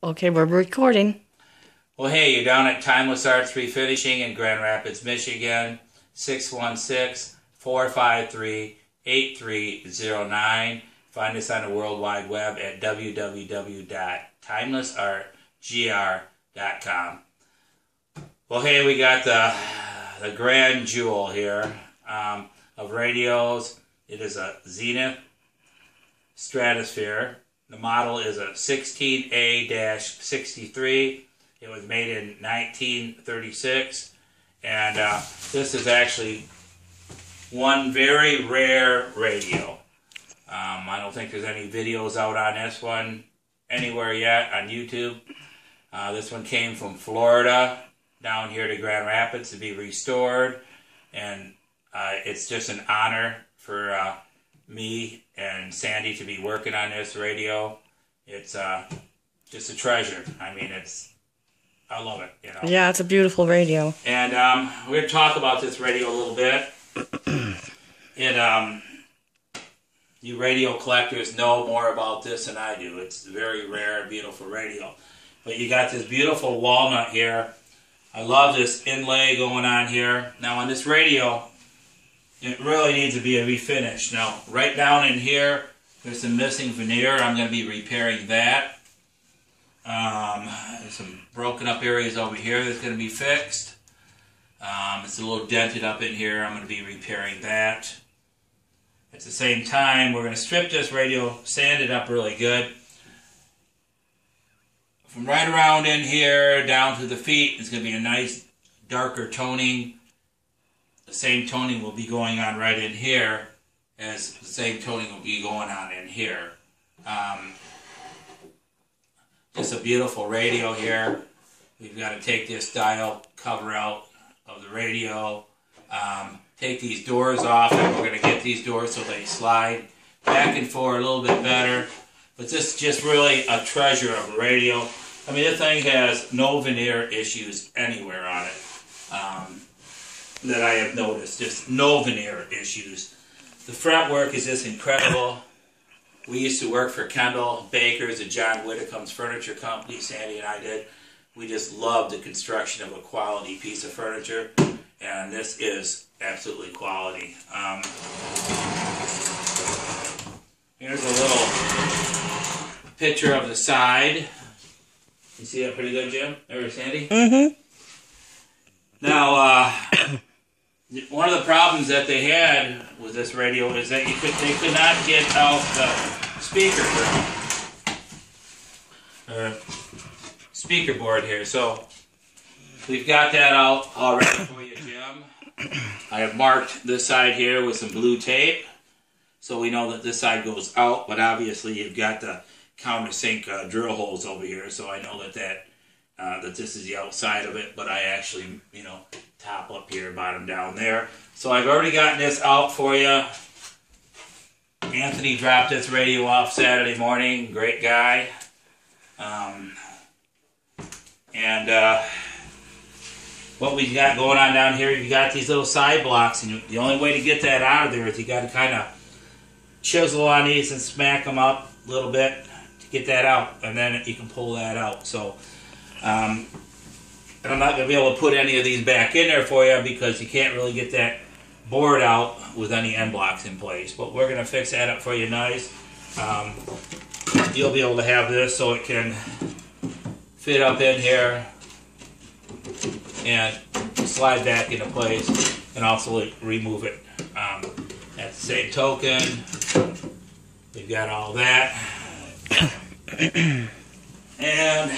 Okay, we're recording. Well, hey, you're down at Timeless Arts Refinishing in Grand Rapids, Michigan, 616-453-8309. Find us on the World Wide Web at www.timelessartgr.com. Well, hey, we got the grand jewel here of radios. It is a Zenith Stratosphere. The model is a 16A-63. It was made in 1936, and this is actually one very rare radio. I don't think there's any videos out on this one anywhere yet on YouTube. This one came from Florida down here to Grand Rapids to be restored, and it's just an honor for me and Sandy to be working on this radio. It's just a treasure. I mean, I love it, you know. Yeah, it's a beautiful radio. And we're going to talk about this radio a little bit. You radio collectors know more about this than I do. It's a very rare, beautiful radio. But you got this beautiful walnut here. I love this inlay going on here. Now on this radio, it really needs to be refinished. Now, right down in here, there's some missing veneer. I'm going to be repairing that. There's some broken up areas over here that's going to be fixed. It's a little dented up in here. I'm going to be repairing that. At the same time, we're going to strip this radio, sand it up really good. From right around in here down to the feet, it's going to be a nice darker toning. The same toning will be going on right in here as the same toning will be going on in here. Just a beautiful radio here. We've got to take this dial cover out of the radio, take these doors off, and we're going to get these doors so they slide back and forth a little bit better. But this is just really a treasure of a radio. I mean, this thing has no veneer issues anywhere on it that I have noticed. Just no veneer issues. The fretwork is just incredible. We used to work for Kendall Baker's and John Whittecomb's furniture company, Sandy and I did. We just loved the construction of a quality piece of furniture, and this is absolutely quality. Here's a little picture of the side. You see that pretty good, Jim? Or Sandy? Mm-hmm. Now, one of the problems that they had with this radio is that they could not get out the speaker board here. So we've got that out already for you, Jim. I have marked this side here with some blue tape, so we know that this side goes out. But obviously, you've got the countersink drill holes over here, so I know that this is the outside of it. But I actually, top up here, bottom down there. So I've already gotten this out for you. Anthony dropped this radio off Saturday morning. Great guy. What we got going on down here, you got these little side blocks, and the only way to get that out of there is you got to kind of chisel on these and smack them up a little bit to get that out, and then you can pull that out. So, and I'm not going to be able to put any of these back in there for you because you can't really get that board out with any end blocks in place. But we're going to fix that up for you nice. You'll be able to have this so it can fit up in here and slide back into place, and also remove it. At the same token, we've got all that. And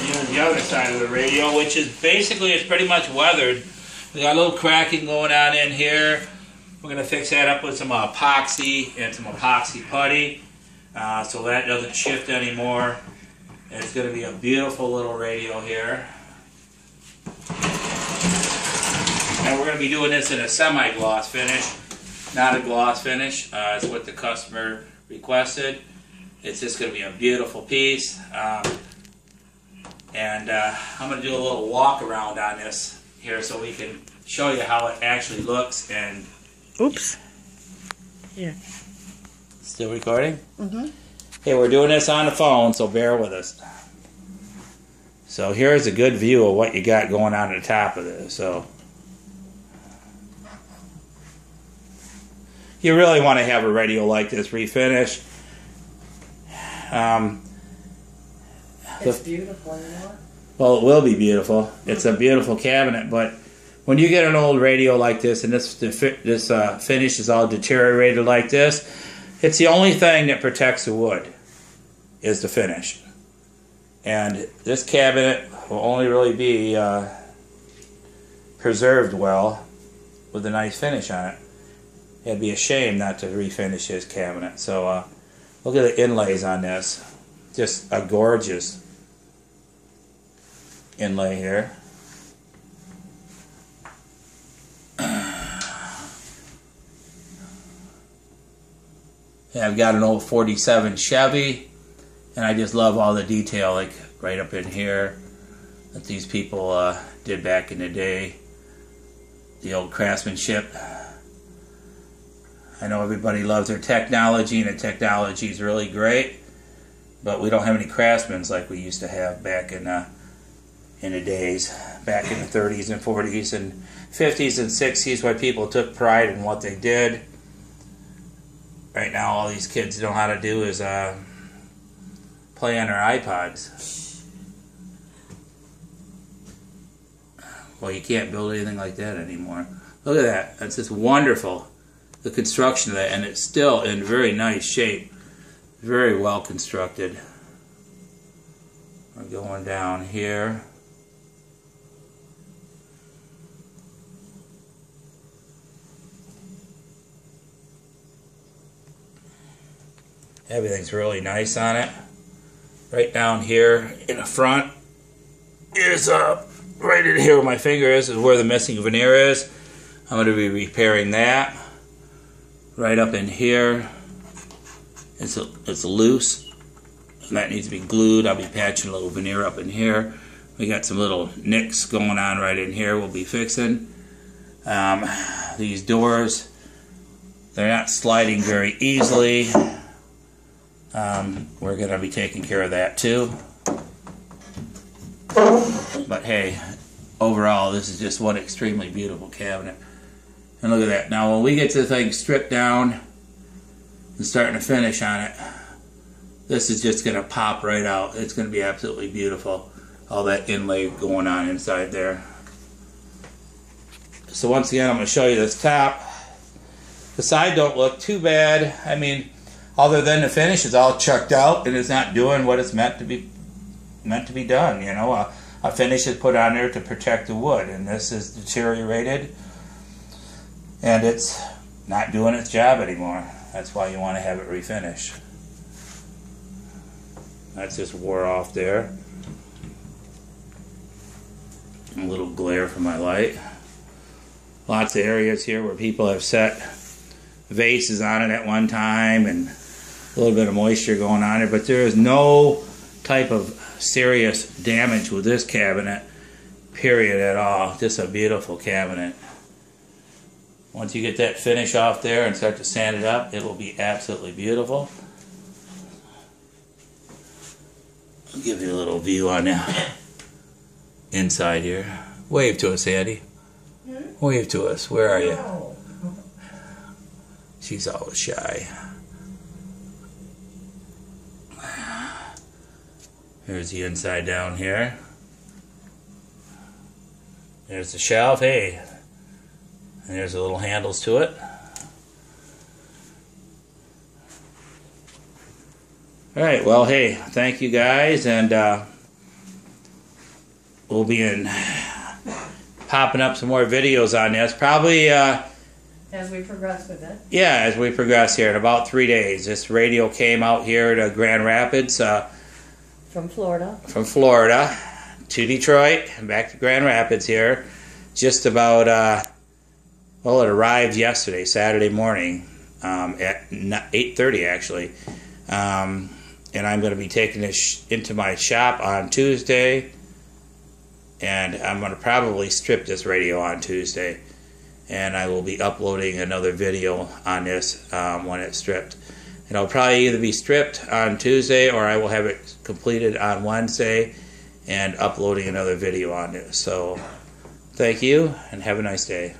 here's the other side of the radio, which is basically, it's pretty much weathered. We got a little cracking going on in here. We're going to fix that up with some epoxy and some epoxy putty so that doesn't shift anymore. And it's going to be a beautiful little radio here. And we're going to be doing this in a semi-gloss finish, not a gloss finish. It's what the customer requested. It's just going to be a beautiful piece. And I'm going to do a little walk around on this here so we can show you how it actually looks. And oops. Here. Still recording? Mm-hmm. Hey, we're doing this on the phone, so bear with us. So here's a good view of what you got going on at the top of this. So you really want to have a radio like this refinished. It's beautiful, you know what? Well, it will be beautiful. It's a beautiful cabinet, but when you get an old radio like this, and this finish is all deteriorated like this, it's the only thing that protects the wood is the finish. And this cabinet will only really be preserved well with a nice finish on it. It'd be a shame not to refinish his cabinet. So look at the inlays on this. Just a gorgeous inlay here. Yeah, I've got an old 47 Chevy, and I just love all the detail, like right up in here, that these people did back in the day. The old craftsmanship. I know everybody loves their technology, and the technology is really great, but we don't have any craftsmen like we used to have back in the days, back in the 30s and 40s and 50s and 60s, where people took pride in what they did. Right now, all these kids know how to do is play on their iPods. Well, you can't build anything like that anymore. Look at that. That's just wonderful, the construction of that, and it's still in very nice shape. Very well constructed. We're going down here. Everything's really nice on it. Right down here in the front is right in here where my finger is where the missing veneer is. I'm going to be repairing that. Right up in here, it's loose, and that needs to be glued. I'll be patching a little veneer up in here. We got some little nicks going on right in here we'll be fixing. These doors, they're not sliding very easily. We're going to be taking care of that too. But hey, overall, this is just one extremely beautiful cabinet. And look at that. Now, when we get the thing stripped down and starting to finish on it, this is just going to pop right out. It's going to be absolutely beautiful. All that inlay going on inside there. So once again, I'm going to show you this top. The side don't look too bad. I mean, other than the finish is all chucked out and it's not doing what it's meant to be done. You know, a finish is put on there to protect the wood, and this is deteriorated, and it's not doing its job anymore. That's why you want to have it refinished. That's just wore off there. A little glare from my light. Lots of areas here where people have set vases on it at one time, and a little bit of moisture going on there, but there is no type of serious damage with this cabinet, period, at all. Just a beautiful cabinet. Once you get that finish off there and start to sand it up, it will be absolutely beautiful. I'll give you a little view on the inside here. Wave to us, Andy. Wave to us. Where are you? She's always shy. Here's the inside down here. There's the shelf, hey. And there's the little handles to it. Alright, well, hey, thank you guys, and we'll be popping up some more videos on this. Probably as we progress with it. Yeah, as we progress here in about 3 days. This radio came out here to Grand Rapids. From Florida. From Florida to Detroit and back to Grand Rapids here. Just about, well, it arrived yesterday, Saturday morning, at 8:30 actually. And I'm going to be taking this into my shop on Tuesday. And I'm going to probably strip this radio on Tuesday. And I will be uploading another video on this when it's stripped. It'll probably either be stripped on Tuesday or I will have it completed on Wednesday and uploading another video on it. So thank you and have a nice day.